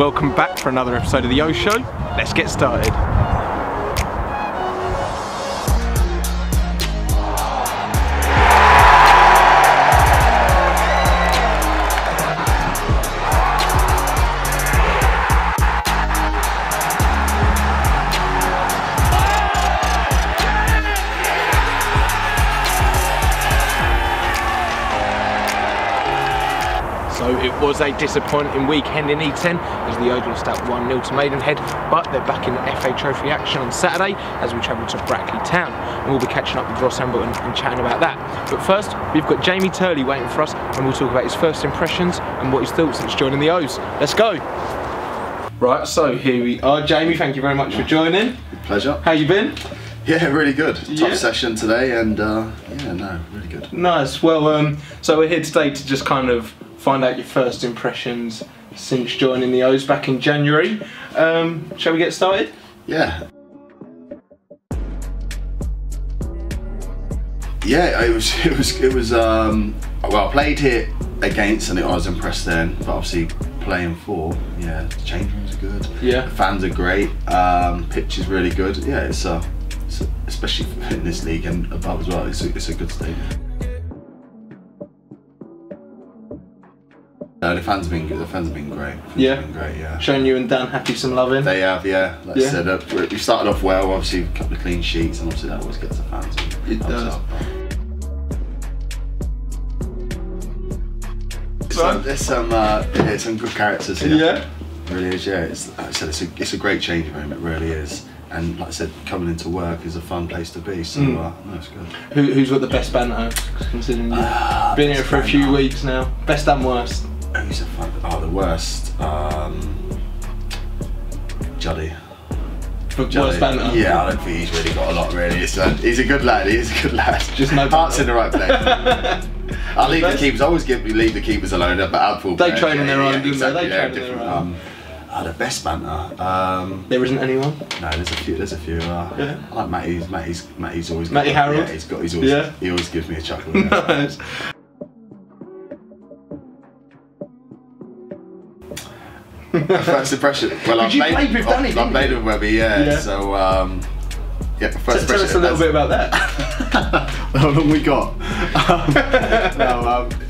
Welcome back for another episode of the O Show. Let's get started. So it was a disappointing weekend in E10 as the O's lost out 1-0 to Maidenhead, but they're back in the FA Trophy action on Saturday as we travel to Brackley Town, and we'll be catching up with Ross Embleton and chatting about that. But first, we've got Jamie Turley waiting for us, and we'll talk about his first impressions and what he's thought since joining the O's. Let's go! Right, so here we are. Jamie, thank you very much for joining. Pleasure. How you been? Yeah, really good. Yeah. Tough session today, and yeah, no, really good. Nice. Well, so we're here today to just kind of find out your first impressions since joining the O's back in January. Shall we get started? Yeah. Yeah, it was. Well, I played here against, and I was impressed then. But obviously, playing for, yeah, the change rooms are good. Yeah. The fans are great. Pitch is really good. Yeah, it's especially in this league and above as well. It's a good stadium. The fans have been good. The fans have been great. Yeah. Been great. Yeah. Showing you and Dan Happy some loving. They have, yeah. Like I said, we started off well. Obviously, a couple of clean sheets, and obviously that always gets the fans. It does. There's some good characters here. Yeah. It really is. Yeah. Like I said, it's a great change room. It really is. And like I said, coming into work is a fun place to be. So no, it's good. Who's got the best banter? Considering you've been here for a few weeks now. Best and worst. Who's a fun? Oh, the worst. Juddy. Worst banter? Yeah, I don't think he's really got a lot. Really, he's a good lad. He is a good lad. Just no heart's in the right place. I leave the keepers. I always leave the keepers alone. But outfield they train on their own, don't they? They train on their own. The best banter. There isn't anyone. No, there's a few. Yeah. I like Matty's always. Matty Harold. Yeah, he always gives me a chuckle. Yeah. Nice. First impression. Well, I've played with Webby. Yeah. So yeah. First tell us a little bit about that. How long we got?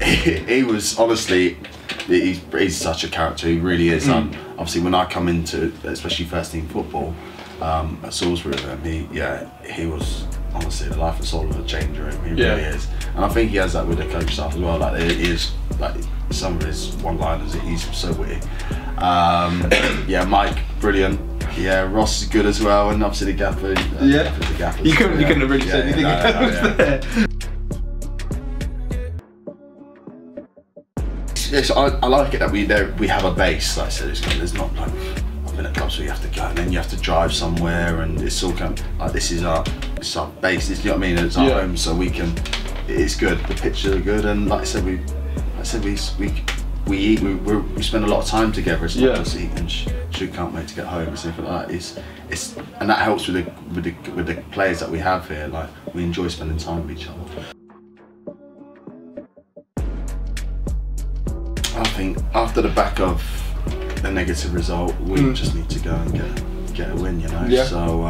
He was honestly. He's such a character. He really is. Obviously, when I come into, especially first team football, at Salisbury with him, he was honestly the life and soul of a change room. He really is, and I think he has that with the coach staff as well. Like it is, like some of his one-liners. He's so witty. Yeah, Mike, brilliant. Yeah, Ross is good as well, and obviously the gaffer. The gaffer. You couldn't have really said anything else there. Yes, I like it that we have a base. Like I said, there's not like I've been at clubs where you have to go and then you have to drive somewhere, and it's all kind of like this is our base. You know what I mean? It's our home, so we can. It's good. The pitches are good, and like I said, we eat. We spend a lot of time together. It's not just eat and can't wait to get home or something like that. It's and that helps with the players that we have here. Like we enjoy spending time with each other. I think after the back of a negative result, we just need to go and get a win, you know. Yeah. So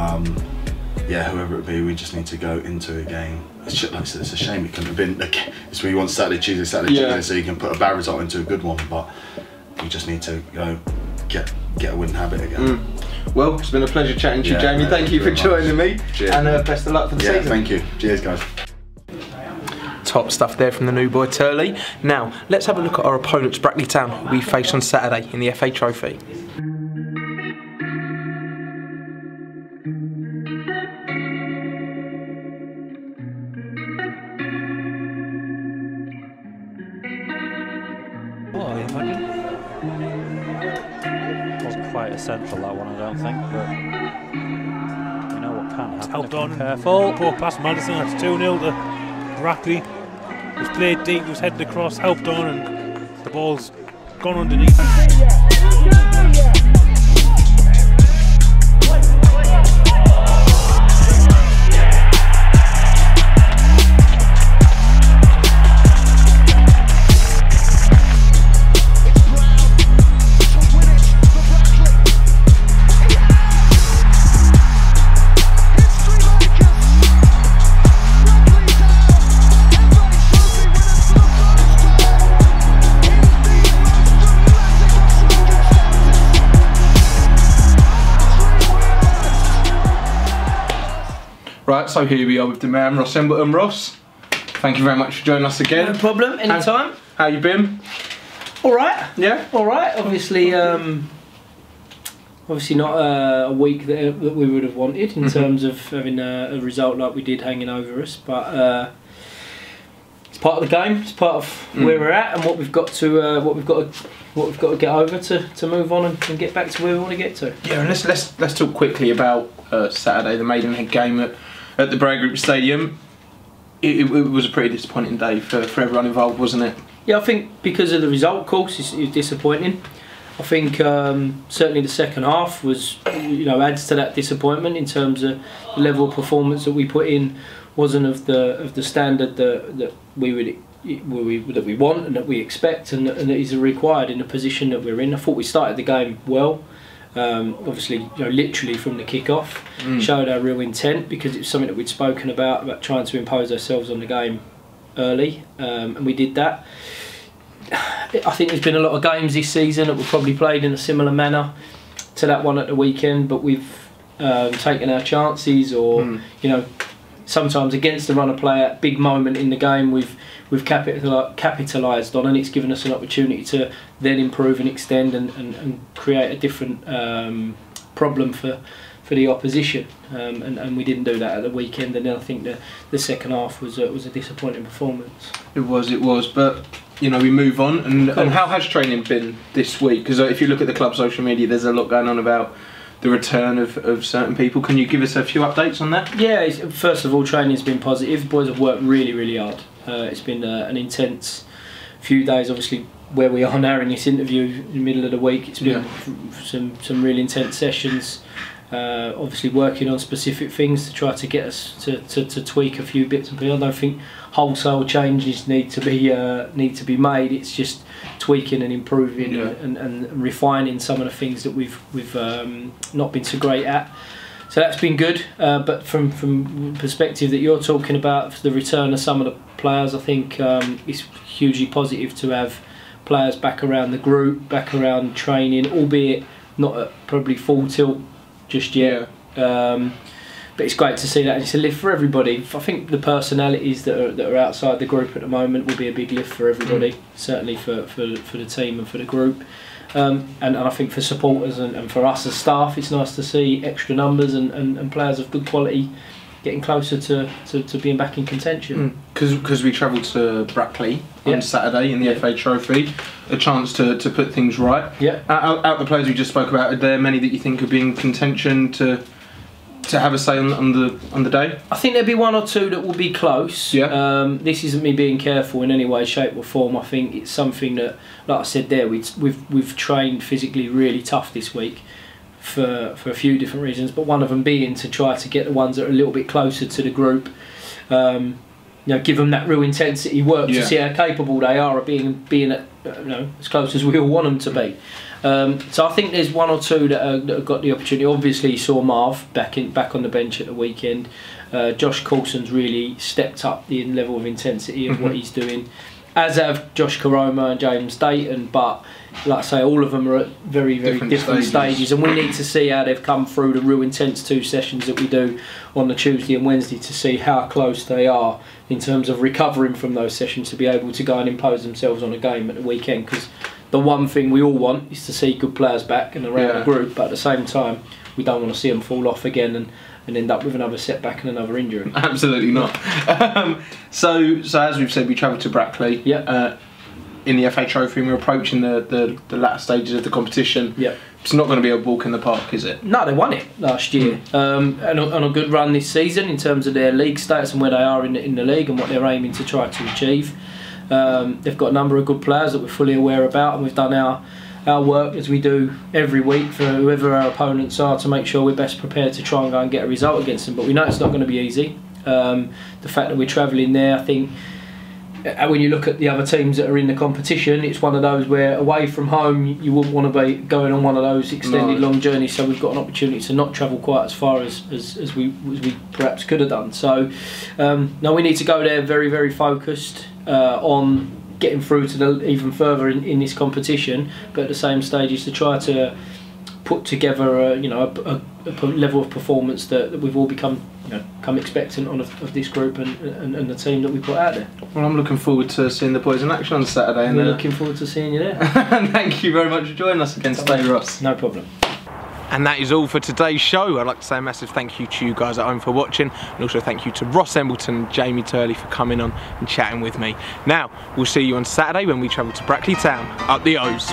yeah, whoever it be, we just need to go into a game. It's like I said, it's a shame it couldn't have been. It's where you want Saturday, Tuesday, so you can put a bad result into a good one. But we just need to go get a winning habit again. Well, it's been a pleasure chatting to you, Jamie. Thank you for joining me. Cheers. And best of luck for the season. Thank you. Cheers, guys. Top stuff there from the new boy Turley. Now, let's have a look at our opponents, Brackley Town, who we face on Saturday in the FA Trophy. Oh, I imagine. Wasn't quite essential, that one, I don't think, but you know what can happen. Helped on. Careful. Poor pass Madison, that's 2-0 to Brackley. It was played deep, was headed across, helped on, and the ball's gone underneath. Right, so here we are with the man, Ross Embleton. Ross, thank you very much for joining us again. No problem, anytime. How you been? All right. Yeah. All right. Obviously, obviously not a week that we would have wanted in terms of having a result like we did hanging over us, but it's part of the game. It's part of where we're at and what we've got to get over to move on and get back to where we want to get to. Yeah, and let's talk quickly about Saturday, the Maidenhead game at the Bragg Group Stadium. It was a pretty disappointing day for everyone involved, wasn't it? Yeah, I think because of the result, of course, it's disappointing. I think certainly the second half was, adds to that disappointment in terms of the level of performance that we put in wasn't of the standard that we want and that we expect and that is required in the position that we're in. I thought we started the game well. Obviously, literally from the kick-off, showed our real intent because it was something that we'd spoken about trying to impose ourselves on the game early, and we did that. I think there's been a lot of games this season that were probably played in a similar manner to that one at the weekend, but we've taken our chances, or sometimes against the run of play at big moment in the game we've capitalised on, and it's given us an opportunity to then improve and extend and create a different problem for the opposition, and we didn't do that at the weekend, and then I think the second half was a disappointing performance. It was, but we move on, and how has training been this week? Because if you look at the club social media, there's a lot going on about the return of certain people. Can you give us a few updates on that? Yeah, first of all, training's been positive. The boys have worked really, really hard. It's been an intense few days, obviously, where we are now in this interview in the middle of the week. It's been some really intense sessions, obviously working on specific things to try to get us to tweak a few bits and pieces. I don't think wholesale changes need to be made. It's just tweaking and improving and refining some of the things that we've not been so great at. So that's been good, but from the perspective that you're talking about, the return of some of the players, I think it's hugely positive to have players back around the group, back around training, albeit not at probably full tilt just yet. But it's great to see that, and it's a lift for everybody. I think the personalities that are outside the group at the moment will be a big lift for everybody, certainly for the team and for the group. And I think for supporters and for us as staff, it's nice to see extra numbers and players of good quality getting closer to being back in contention. Because we travelled to Brackley on Saturday in the FA Trophy, a chance to put things right. Yeah. Out the players we just spoke about, are there many that you think could be in contention to have a say on the day? I think there'll be one or two that will be close. Yeah. This isn't me being careful in any way, shape or form. I think it's something that, like I said there, we've trained physically really tough this week for a few different reasons, but one of them being to try to get the ones that are a little bit closer to the group, give them that real intensity work to see how capable they are of being as close as we all want them to be. So I think there's one or two that have got the opportunity. Obviously, you saw Marv back on the bench at the weekend. Josh Coulson's really stepped up the level of intensity of what he's doing, as have Josh Karoma and James Dayton. But like I say, all of them are at very, very different stages, and we need to see how they've come through the real intense 2 sessions that we do on the Tuesday and Wednesday to see how close they are in terms of recovering from those sessions to be able to go and impose themselves on a game at the weekend. Because the one thing we all want is to see good players back and around the group, but at the same time, we don't want to see them fall off again and end up with another setback and another injury. Absolutely not. So as we've said, we travelled to Brackley in the FA Trophy, and we're approaching the latter stages of the competition. Yeah. It's not going to be a walk in the park, is it? No, they won it last year, and on a good run this season in terms of their league status and where they are in the league and what they're aiming to try to achieve. They've got a number of good players that we're fully aware about, and we've done our work as we do every week for whoever our opponents are to make sure we're best prepared to try and go and get a result against them. But we know it's not going to be easy. The fact that we're travelling there, I think, when you look at the other teams that are in the competition, it's one of those where away from home you wouldn't want to be going on one of those extended long journeys, so we've got an opportunity to not travel quite as far as we perhaps could have done. So no, we need to go there very, very focused on getting through to even further in this competition, but at the same stage is to try to put together a level of performance that we've all become expectant on of this group and the team that we put out there. Well, I'm looking forward to seeing the boys in action on Saturday. And we're looking forward to seeing you there. Thank you very much for joining us again today, Ross. No problem. And that is all for today's show. I'd like to say a massive thank you to you guys at home for watching, and also thank you to Ross Embleton and Jamie Turley for coming on and chatting with me. Now, we'll see you on Saturday when we travel to Brackley Town, up the O's.